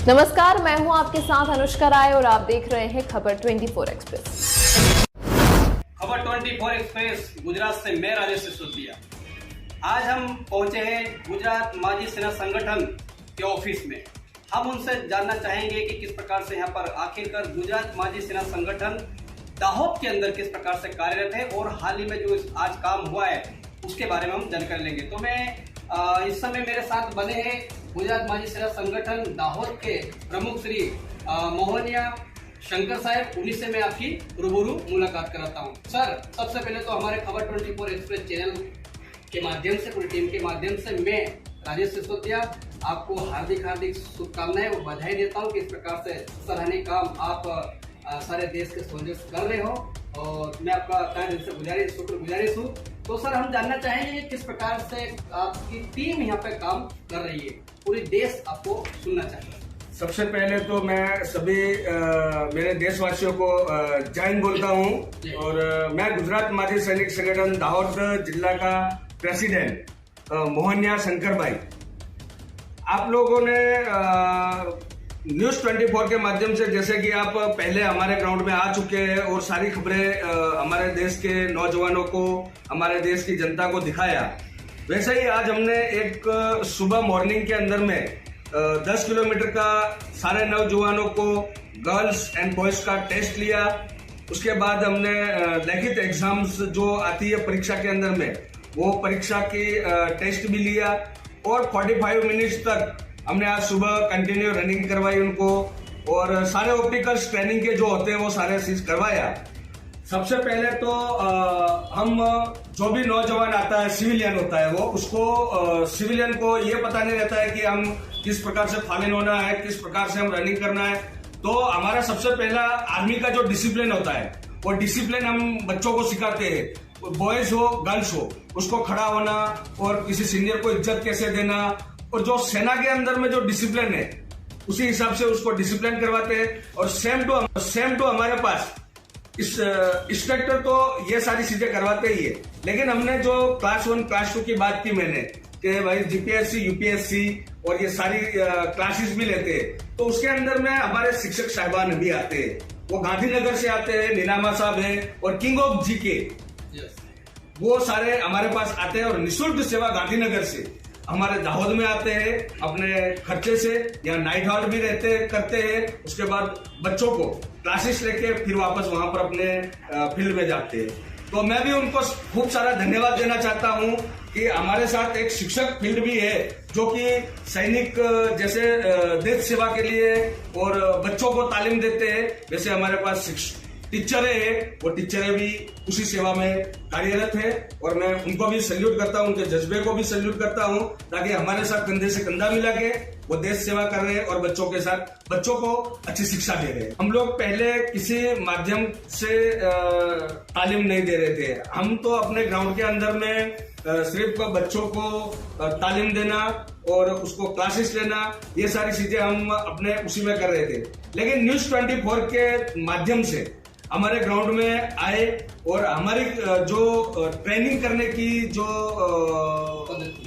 नमस्कार, मैं हूं आपके साथ अनुष्का राय और आप देख रहे हैं खबर 24 एक्सप्रेस। खबर 24 एक्सप्रेस गुजरात से मैं राजेश सिसोदिया। आज हम पहुंचे हैं गुजरात माजी सेना संगठन के ऑफिस में। हम उनसे जानना चाहेंगे कि किस प्रकार से यहाँ पर आखिरकार गुजरात माजी सेना संगठन दाहोद के अंदर किस प्रकार से कार्यरत है और हाल ही में जो आज काम हुआ है उसके बारे में हम जानकारी लेंगे। तो मैं इस समय मेरे साथ बने हैं गुजरात माजी सेना संगठन दाहोद के प्रमुख श्री मोहनिया शंकर साहब, उन्हीं से मैं आपकी रूबरू मुलाकात कराता हूँ। सर, सबसे पहले तो हमारे खबर 24 एक्सप्रेस चैनल के माध्यम से, पूरी टीम के माध्यम से मैं राजेश सिसोदिया आपको हार्दिक शुभकामनाएं और बधाई देता हूँ कि इस प्रकार से सराहनीय काम आप सारे देश के सौंदर्य कर रहे हो और मैं आपका तहे दिल से शुक्रगुजारिश हूँ। तो सर, हम जानना चाहेंगे किस प्रकार से आपकी टीम यहाँ पे काम कर रही है, पूरी देश आपको सुनना चाहिए। सबसे पहले तो मैं सभी मेरे देशवासियों को जय हिंद बोलता हूँ और मैं गुजरात माजी सैनिक संगठन दाहोद जिला का प्रेसिडेंट मोहनिया शंकर भाई। आप लोगों ने न्यूज 24 के माध्यम से, जैसे कि आप पहले हमारे ग्राउंड में आ चुके हैं और सारी खबरें हमारे देश के नौजवानों को, हमारे देश की जनता को दिखाया, वैसे ही आज हमने एक सुबह मॉर्निंग के अंदर में 10 किलोमीटर का सारे नौजवानों को गर्ल्स एंड बॉयज का टेस्ट लिया। उसके बाद हमने लिखित एग्जाम्स जो आती है परीक्षा के अंदर में, वो परीक्षा की टेस्ट भी लिया और 45 मिनट्स तक हमने आज सुबह कंटिन्यू रनिंग करवाई उनको और सारे ऑप्टिकल्स ट्रेनिंग के जो होते हैं वो सारे चीज करवाया। सबसे पहले तो हम जो भी नौजवान आता है, सिविलियन होता है, वो उसको सिविलियन को ये पता नहीं रहता है कि हम किस प्रकार से फॉलो होना है, किस प्रकार से हम रनिंग करना है। तो हमारा सबसे पहला आर्मी का जो डिसिप्लिन होता है वो डिसिप्लिन हम बच्चों को सिखाते हैं, बॉयज हो गर्ल्स हो, उसको खड़ा होना और किसी सीनियर को इज्जत कैसे देना, और जो सेना के अंदर में जो डिसिप्लिन है उसी हिसाब से उसको डिसिप्लिन करवाते हैं। और सेम टू हमारे पास इंस्ट्रक्टर तो ये सारी चीजें करवाते ही है, लेकिन हमने जो क्लास 1 क्लास 2 की बात की मैंने कि भाई जीपीएससी यूपीएससी और ये सारी क्लासेस भी लेते हैं, तो उसके अंदर में हमारे शिक्षक साहिबान भी आते हैं। वो गांधीनगर से आते हैं, नीलामा साहब है और किंग ऑफ जीके, वो सारे हमारे पास आते हैं और निःशुल्क सेवा गांधीनगर से हमारे दाहोद में आते हैं अपने खर्चे से। यहाँ नाइट हॉल्ट भी करते हैं। उसके बाद बच्चों को क्लासेस लेके फिर वापस वहां पर अपने फील्ड में जाते हैं। तो मैं भी उनको खूब सारा धन्यवाद देना चाहता हूं कि हमारे साथ एक शिक्षक फील्ड भी है जो कि सैनिक जैसे देश सेवा के लिए और बच्चों को तालीम देते हैं, वैसे हमारे पास टीचरें हैं, वो टीचरें भी उसी सेवा में कार्यरत है और मैं उनको भी सैल्यूट करता हूं, उनके जज्बे को भी सैल्यूट करता हूं, ताकि हमारे साथ कंधे से कंधा मिला के वो देश सेवा कर रहे हैं और बच्चों के साथ बच्चों को अच्छी शिक्षा दे रहे हैं। हम लोग पहले किसी माध्यम से तालीम नहीं दे रहे थे, हम तो अपने ग्राउंड के अंदर में सिर्फ बच्चों को तालीम देना और उसको क्लासेस लेना, ये सारी चीजें हम अपने उसी में कर रहे थे। लेकिन न्यूज 24 के माध्यम से हमारे ग्राउंड में आए और हमारी जो ट्रेनिंग करने की जो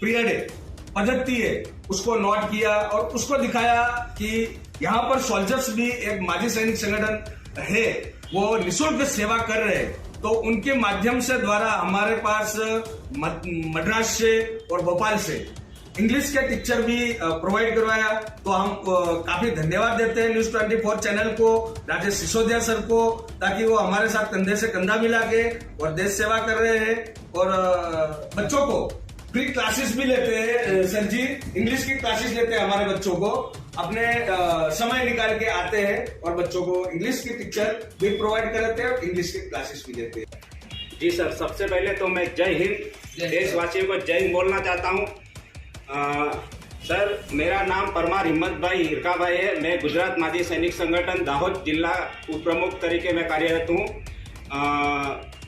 पीरियड है, पद्धति है, उसको नोट किया और उसको दिखाया कि यहाँ पर सोल्जर्स भी एक माजी सैनिक संगठन है, वो निःशुल्क सेवा कर रहे हैं। तो उनके माध्यम से द्वारा हमारे पास मद्रास से और भोपाल से इंग्लिश के टीचर भी प्रोवाइड करवाया। तो हम काफी धन्यवाद देते हैं न्यूज 24 चैनल को, राजेश सिसोदिया सर को, ताकि वो हमारे साथ कंधे से कंधा मिला के और देश सेवा कर रहे हैं और बच्चों को फ्री क्लासेस भी लेते हैं। सर जी इंग्लिश की क्लासेस लेते हैं, हमारे बच्चों को अपने समय निकाल के आते हैं और बच्चों को इंग्लिश की टीचर भी प्रोवाइड करते हैं और इंग्लिश की क्लासेस भी लेते हैं। जी सर, सबसे पहले तो मैं जय हिंद देशवासियों को जय हिंद बोलना चाहता हूँ। सर, मेरा नाम परमार हिम्मत भाई हिरका भाई है। मैं गुजरात माजी सैनिक संगठन दाहोद जिला उप प्रमुख तरीके में कार्यरत हूँ।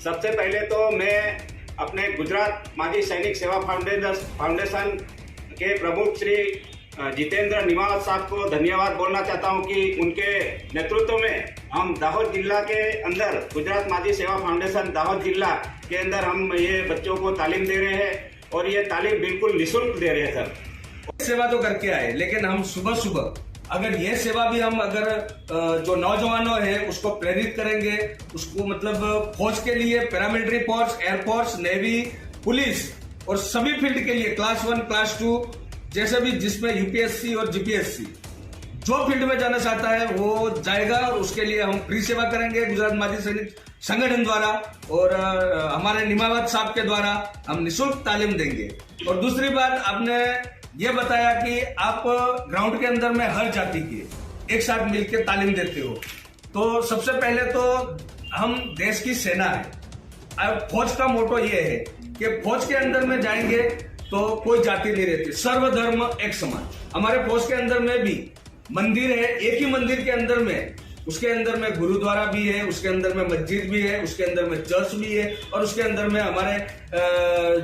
सबसे पहले तो मैं अपने गुजरात माजी सैनिक सेवा फाउंडेशन के प्रमुख श्री जितेंद्र निमावत साहब को धन्यवाद बोलना चाहता हूं कि उनके नेतृत्व में हम दाहोद जिला के अंदर गुजरात माजी सेवा फाउंडेशन दाहोद जिला के अंदर हम ये बच्चों को तालीम दे रहे हैं और ये तालीम बिल्कुल निःशुल्क दे रहे हैं। सर, सेवा तो करके आए, लेकिन हम सुबह सुबह अगर ये सेवा भी हम अगर जो नौजवानों है उसको प्रेरित करेंगे, उसको मतलब फौज के लिए, paramilitary force, air force, navy, police और सभी फील्ड के लिए क्लास 1, क्लास 2 जैसे भी जिसमें यूपीएससी और जीपीएससी जो फील्ड में जाना चाहता है वो जाएगा और उसके लिए हम फ्री सेवा करेंगे गुजरात माजी सैनिक संगठन द्वारा और हमारे निमावत साहब के द्वारा हम निःशुल्क तालीम देंगे। और दूसरी बात, आपने ये बताया कि आप ग्राउंड के अंदर में हर जाति के एक साथ मिलकर तालीम देते हो, तो सबसे पहले तो हम देश की सेना है। अब फौज का मोटो ये है कि फौज के अंदर में जाएंगे तो कोई जाति नहीं रहती, सर्वधर्म एक समान। हमारे फौज के अंदर में भी मंदिर है, एक ही मंदिर के अंदर में, उसके अंदर में गुरुद्वारा भी है, उसके अंदर में मस्जिद भी है, उसके अंदर में चर्च भी है और उसके अंदर में हमारे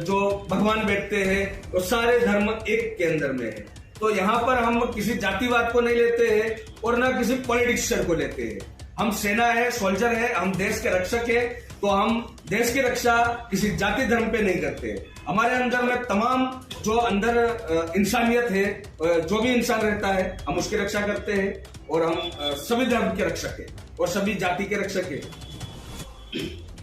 जो भगवान बैठते हैं वो सारे धर्म एक के अंदर में है। तो यहाँ पर हम किसी जातिवाद को नहीं लेते हैं और ना किसी पॉलिटिक्सर को लेते हैं। हम सेना है, सोल्जर है, हम देश के रक्षक है, तो हम देश की रक्षा किसी जाति धर्म पे नहीं करते। हमारे अंदर में तमाम जो अंदर इंसानियत है, जो भी इंसान रहता है हम उसकी रक्षा करते हैं और हम सभी धर्म के रक्षक है और सभी जाति के रक्षक है।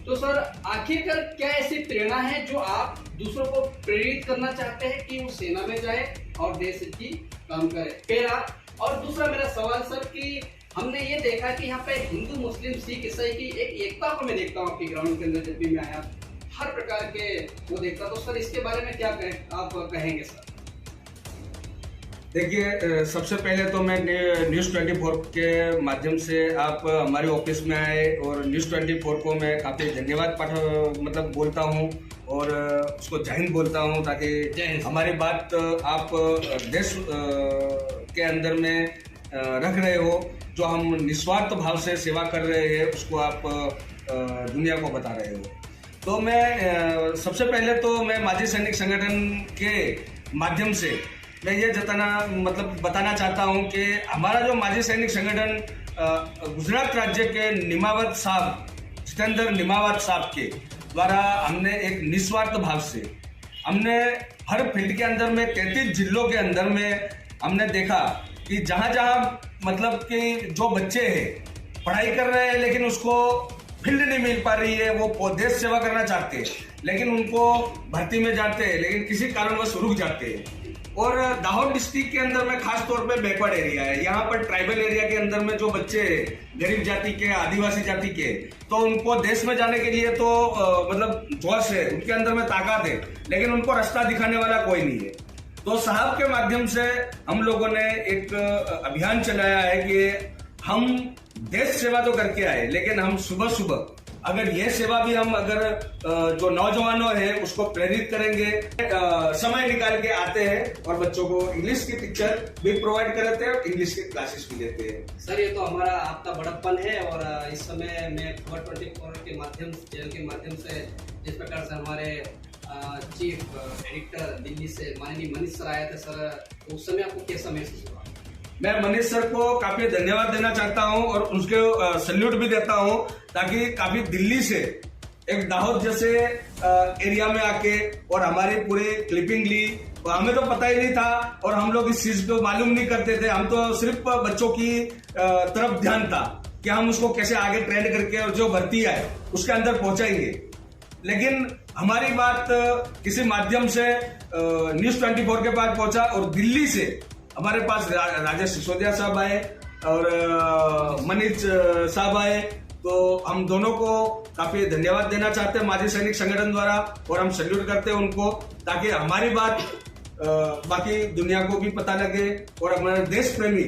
तो सर, आखिरकार क्या ऐसी प्रेरणा है जो आप दूसरों को प्रेरित करना चाहते हैं कि वो सेना में जाए और देश की काम करे? पहला। और दूसरा मेरा सवाल सर कि हमने ये देखा कि यहाँ पे हिंदू, मुस्लिम, सिख, ईसाई की एक एकता को मैं देखता हूँ आपके ग्राउंड के अंदर। जब भी मैं आया हर प्रकार के वो देखता, तो सर इसके बारे में क्या आप कहेंगे सर? देखिए, सबसे पहले तो मैं न्यूज़ 24 के माध्यम से आप हमारे ऑफिस में आए और न्यूज़ 24 को मैं काफ़ी धन्यवाद मतलब बोलता हूँ और उसको जय हिंद बोलता हूँ, ताकि हमारी बात आप देश के अंदर में रख रहे हो। जो हम निस्वार्थ भाव से सेवा कर रहे हैं उसको आप दुनिया को बता रहे हो। तो मैं सबसे पहले तो मैं माजी सैनिक संगठन के माध्यम से मैं ये बताना चाहता हूँ कि हमारा जो माजी सैनिक संगठन गुजरात राज्य के निमावत साहब, जितेंद्र निमावत साहब के द्वारा हमने एक निस्वार्थ भाव से हमने हर फील्ड के अंदर में 33 जिलों के अंदर में हमने देखा कि जहाँ जहाँ मतलब कि जो बच्चे हैं पढ़ाई कर रहे हैं लेकिन उसको फील्ड नहीं मिल पा रही है, वो देश सेवा करना चाहते हैं लेकिन उनको भर्ती में जाते हैं लेकिन किसी कारणवश रुक जाते हैं। और दाहोद डिस्ट्रिक्ट के अंदर में खास तौर पे बैकवर्ड एरिया है, यहाँ पर ट्राइबल एरिया के अंदर में जो बच्चे गरीब जाति के, आदिवासी जाति के, तो उनको देश में जाने के लिए तो मतलब जोश है, उनके अंदर में ताकत है, लेकिन उनको रास्ता दिखाने वाला कोई नहीं है। तो साहब के माध्यम से हम लोगों ने एक अभियान चलाया है कि हम देश सेवा तो करके आए लेकिन हम सुबह सुबह अगर ये सेवा भी हम अगर जो नौजवानों है उसको प्रेरित करेंगे, समय निकाल के आते हैं और बच्चों को इंग्लिश की टीचर भी प्रोवाइड कराते हैं और इंग्लिश की क्लासेस भी देते हैं। सर, ये तो हमारा आपका बड़प्पन है और इस समय मैं खबर 24 के माध्यम से जिस प्रकार से हमारे चीफ एडिटर दिल्ली से माननीय मनीष सर आए थे सर, तो उस समय आपको कैसा महसूस हुआ? मैं मनीष सर को काफी धन्यवाद देना चाहता हूं और उसके सैल्यूट भी देता हूं, ताकि काफी दिल्ली से एक दाहोद जैसे एरिया में आके और हमारी पूरी क्लिपिंग ली। हमें तो पता ही नहीं था और हम लोग इस चीज को मालूम नहीं करते थे, हम तो सिर्फ बच्चों की तरफ ध्यान था कि हम उसको कैसे आगे ट्रेंड करके और जो भर्ती है उसके अंदर पहुंचाएंगे। लेकिन हमारी बात किसी माध्यम से न्यूज़ 24 के पास पहुंचा और दिल्ली से हमारे पास राजेश सिसोदिया साहब आए और मनीष साहब आए, तो हम दोनों को काफी धन्यवाद देना चाहते हैं माजी सैनिक संगठन द्वारा और हम सैल्यूट करते हैं उनको, ताकि हमारी बात बाकी दुनिया को भी पता लगे और हमारे देश प्रेमी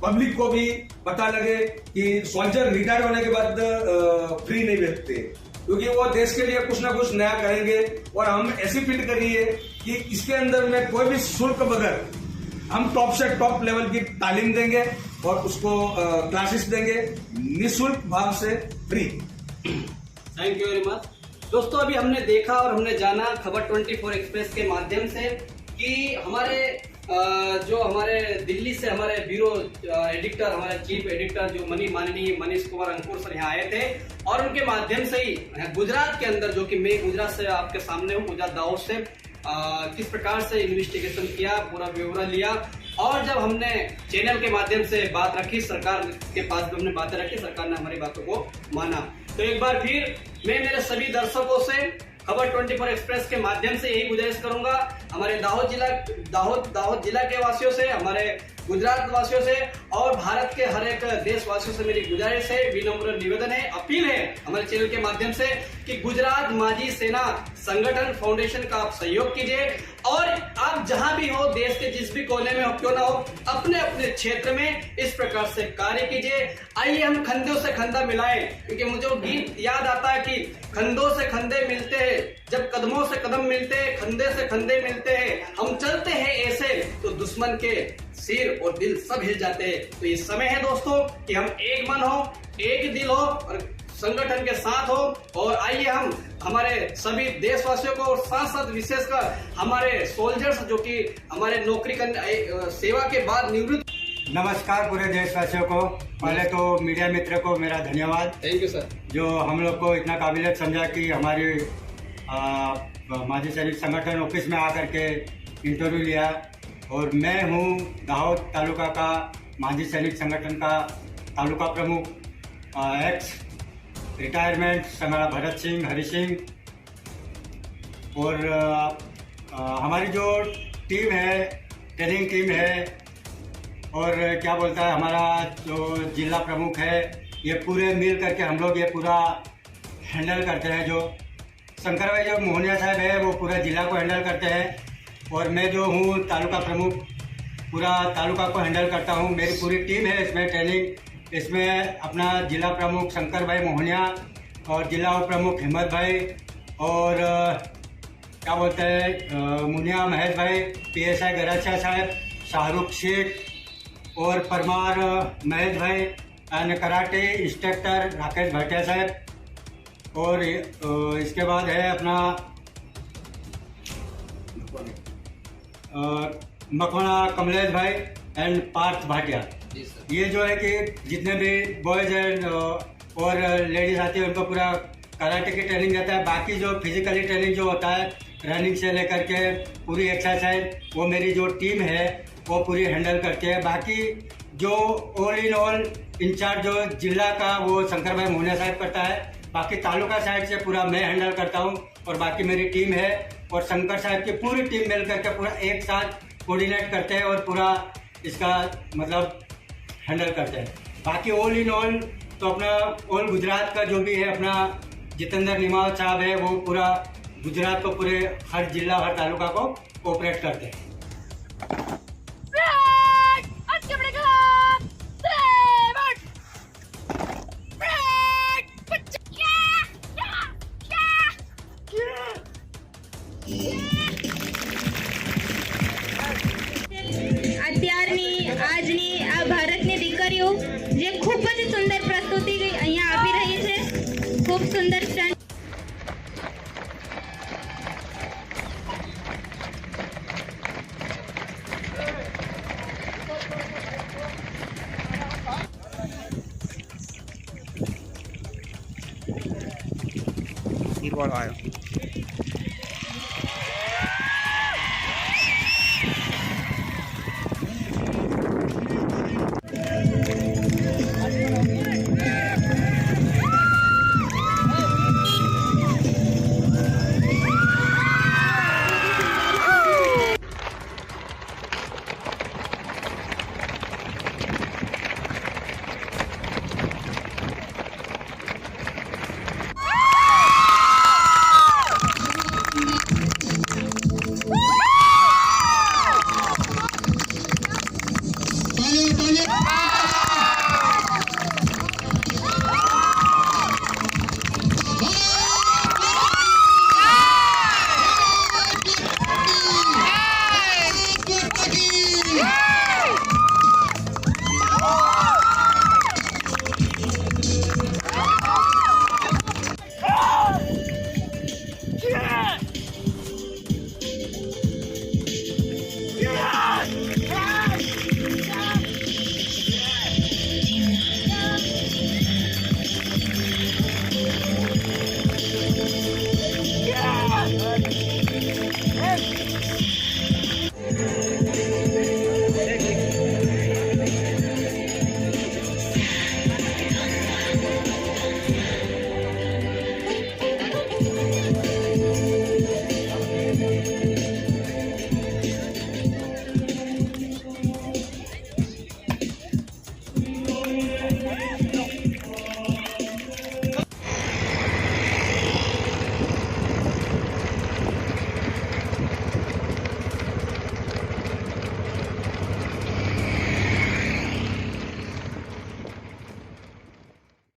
पब्लिक को भी पता लगे कि सोल्जर रिटायर होने के बाद फ्री नहीं बैठते, क्योंकि वो देश के लिए कुछ ना कुछ नया करेंगे। और हम ऐसी फील्ड करिए कि इसके अंदर में कोई भी शुल्क बगैर हम टॉप से टॉप लेवल की तालीम देंगे और उसको क्लासेस देंगे निःशुल्क भाव से free. Thank you very much. दोस्तों, अभी हमने देखा और हमने जाना खबर 24 एक्सप्रेस के माध्यम से कि हमारे दिल्ली से हमारे ब्यूरो एडिटर, हमारे चीफ एडिटर जो माननीय मनीष कुमार अंकुर सर यहाँ आए थे और उनके माध्यम से ही गुजरात के अंदर, जो कि मैं गुजरात से आपके सामने हूँ, गुजरात दाहोद से किस प्रकार से इन्वेस्टिगेशन किया, पूरा ब्यौरा लिया और जब हमने चैनल के माध्यम से बात रखी, सरकार के पास भी हमने बातें रखी, सरकार ने हमारी बातों को माना। तो एक बार फिर मैं मेरे सभी दर्शकों से खबर 24 एक्सप्रेस के माध्यम से यही गुजारिश करूंगा, हमारे दाहोद जिला के वासियों से, हमारे गुजरात वासियों से और भारत के हर एक देशवासियों से मेरी गुजारिश है, विनम्र निवेदन है, अपील है हमारे चैनल के माध्यम से कि गुजरात माझी सेना संगठन फाउंडेशन का आप सहयोग कीजिए और आप जहां भी हो, देश के जिस भी कोने में हो क्यों ना हो, अपने अपने क्षेत्र में इस प्रकार से कार्य कीजिए। आइए हम कंधों से कंधा मिलाएं, क्योंकि मुझे वो गीत याद आता है कि कंधों से कंधे मिलते हैं, जब कदमों से कदम मिलते हैं, कंधे से कंधे मिलते हैं, हम चलते हैं ऐसे तो दुश्मन के सिर और दिल सब हिल जाते हैं। तो ये समय है दोस्तों कि हम एक मन हो, एक दिल हो और संगठन के साथ हो। और आइए हम हमारे सभी देशवासियों को और साथ साथ विशेषकर हमारे सोल्जर्स जो कि हमारे नौकरी करने सेवा के बाद निवृत्त। नमस्कार पूरे देशवासियों को। पहले तो मीडिया मित्र को मेरा धन्यवाद। थैंक यू सर, जो हम लोग को इतना काबिलियत समझा कि हमारी माझी सैनिक संगठन ऑफिस में आकर के इंटरव्यू लिया। और मैं हूँ दाहोद तालुका का माझी सैनिक संगठन का तालुका प्रमुख, एक्स रिटायरमेंट संगड़ा भरत सिंह, हरि सिंह। और हमारी जो टीम है, ट्रेनिंग टीम है, और क्या बोलता है हमारा जो जिला प्रमुख है, ये पूरे मिल करके हम लोग ये पूरा हैंडल करते हैं। जो शंकर भाई जो मोहनिया साहब है वो पूरा जिला को हैंडल करते हैं और मैं जो हूँ तालुका प्रमुख पूरा तालुका को हैंडल करता हूँ। मेरी पूरी टीम है इसमें ट्रेनिंग, इसमें अपना जिला प्रमुख शंकर भाई मोहनिया और जिला उप प्रमुख हिम्मत भाई और क्या बोलते हैं मुनिया महेश भाई, PSI गराचा साहब, शाहरुख शेख और परमार महेश भाई and karate instructor Rakesh Bhatia साहब। और इसके बाद है अपना मकवाना कमलेश भाई एंड पार्थ भाटिया। ये जो है कि जितने भी बॉयज एंड और लेडीज आती है उनको पूरा कराटे की ट्रेनिंग देता है। बाकी जो फिजिकली ट्रेनिंग जो होता है, रनिंग से लेकर के पूरी एक्सरसाइज, वो मेरी जो टीम है वो पूरी हैंडल करती है। बाकी जो ऑल इन ऑल इंचार्ज जो जिला का वो शंकर भाई मोहनिया साहब करता है। बाकी तालुका साइड से पूरा मैं हैंडल करता हूँ और बाकी मेरी टीम है और शंकर साहब की पूरी टीम मिल करके पूरा एक साथ कोऑर्डिनेट करते हैं और पूरा इसका मतलब हैंडल करते हैं। बाकी ऑल इन ऑल तो अपना ऑल गुजरात का जो भी है अपना जितेंद्र निमावत साहब है, वो पूरा गुजरात को पूरे हर जिला हर तालुका को कोऑपरेट करते हैं। અત્યારની આજની આ ભારતની દીકરીઓ જે ખૂબ જ સુંદર પ્રસ્તુતિ અહીંયા આપી રહી છે, ખૂબ સુંદર સ્ટન્ટ। હીરવાળો આવ્યો।